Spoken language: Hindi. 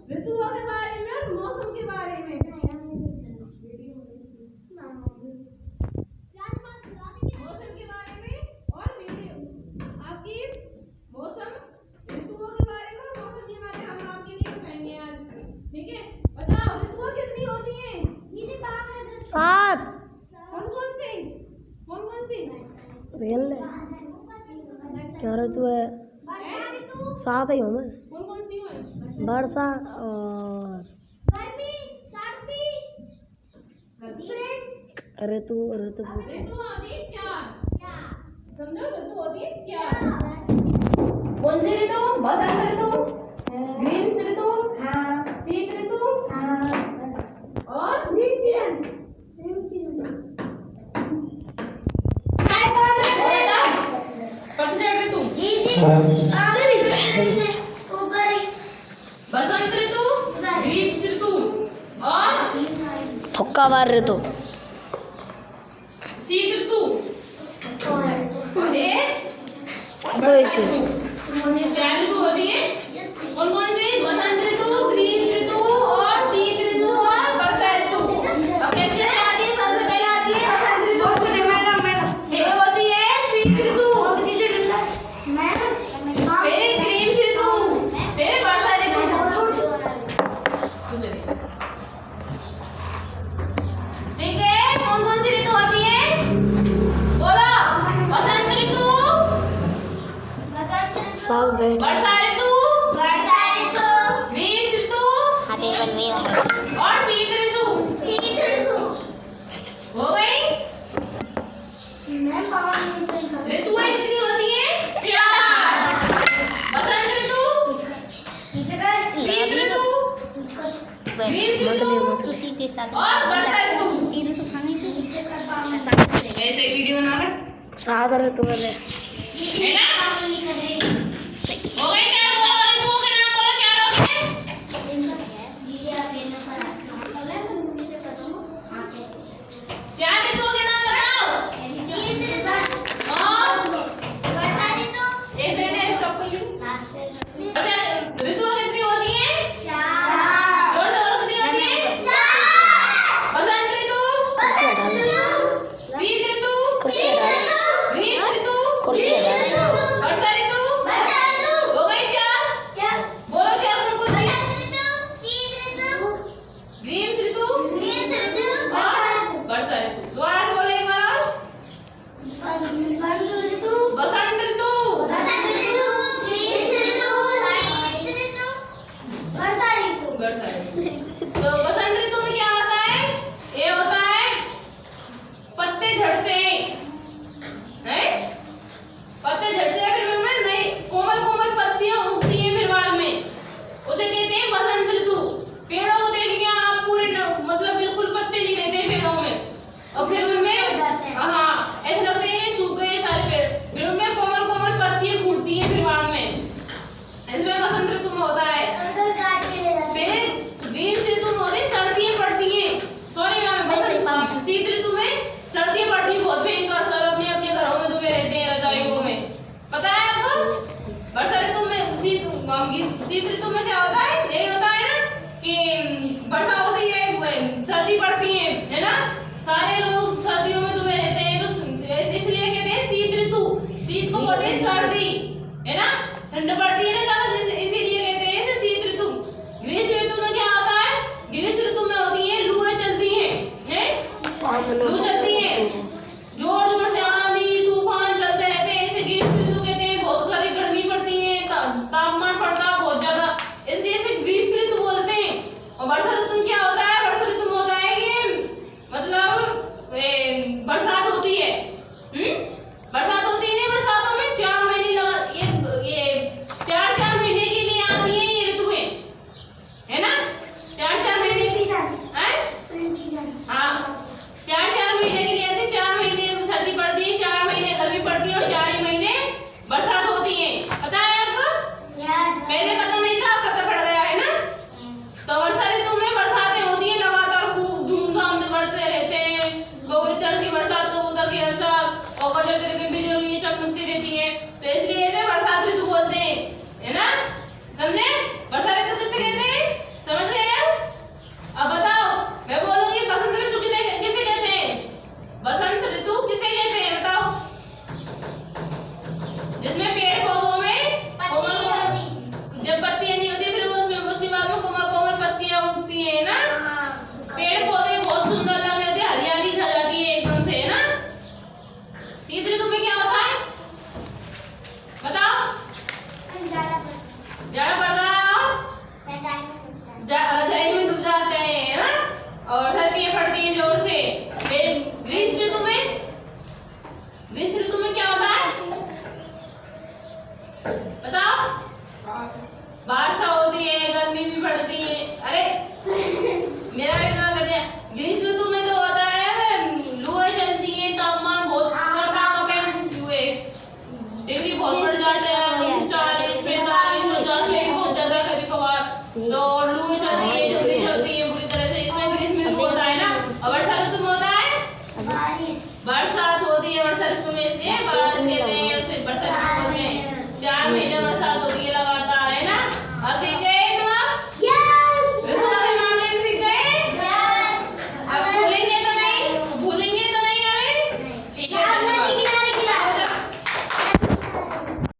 ऋतुओं के बारे में और मौसम के बारे में। मौसम के बारे में और वीडियो आपकी मौसम ऋतुओं के बारे में और मौसम के बारे में हम आपके लिए बताएंगे आज। ठीक है, बताओ ऋतुओं कितनी होती हैं? 7। कौन कौन सी? रियल है क्या ऋतु है? 7 ही हूँ मैं। कौन कौन सी है? वर्षा और ऋतु ऋतु पूछे। ऋतु होती है 4। समझो, ऋतु होती है 4। कौन सी ऋतु? बसंत ऋतु, ग्रीष्म ऋतु, शीत ऋतु और पतझड़ ऋतु। बसंत ऋतु, ग्रीष्म ऋतु और फुक्कावार ऋतु। शीत ऋतु और एक कोई सी 4 ऋतु होती है। कौन कौन सी? बसंत ऋतु, ग्रीष्म ऋतु और शीत ऋतु और वर्षा ऋतु। अब कैसे आती है? सबसे पहले आती है बसंत ऋतु, फिर होती है शीत ऋतु, फिर ग्रीष्म ऋतु, फिर वर्षा ऋतु। ठीक है, कौन कौन सी ऋतु होती है? बोलो। बसंत ऋतु, सब बैठ वर्षा ऋतु, ग्रीष्म ऋतु और शीत ऋतु। हो गई? ऋतुएं कितनी होती है? 4। बसंत ऋतु, शीत ऋतु, ग्रीष्म ऋतु और वर्षा ऋतु। ऐसे वीडियो बना रहे 7 ऋतु वाले। है ना? हो गए 4। बोलो ऋतुओं के नाम, बोलो 4 हो गए। 4 ऋतुओं के नाम बताओ। एक सेकंड स्टॉप कर लो। अच्छा, ऋतुएं कितनी होती हैं? 4। जोर से बोलो, कितनी होती हैं? 4। बसंत ऋतु, शीत ऋतु, ग्रीष्म ऋतु, वर्षा ऋतु। हो गई 4। बोलो 4 कौन कौन सी? ग्रीष्म ऋतु और वर्षा ऋतु। दोबारा से बोलो एक बार और। बसंत ऋतु, वर्षा ऋतु। तो बसंत ऋतु में क्या होता है? ये होता है पत्ते झड़ते हैं, पत्ते झड़ते हैं, फिर उनमें नई कोमल कोमल पत्तियां उगती हैं फिर बाद में, उसे कहते हैं बसंत ऋतु। पेड़ों को देखिए आप, पूरे मतलब बिल्कुल पत्ते नहीं रहते पेड़ों में, और फिर उनमें हाँ ऐसे लगते हैं सूख गए सारे पेड़, फिर उनमें कोमल कोमल पत्तियां फूटती हैं फिर बाद में। इसमें बसंत ऋतु में होता है। फिर ग्रीष्म ऋतु में होती है रजाई में डूब जाते हैं, है ना, और सर्दियां पड़ती हैं जोर से। ग्रीष्म ऋतु में क्या होता है बताओ? वर्षा होती है, गर्मी भी पड़ती है। अरे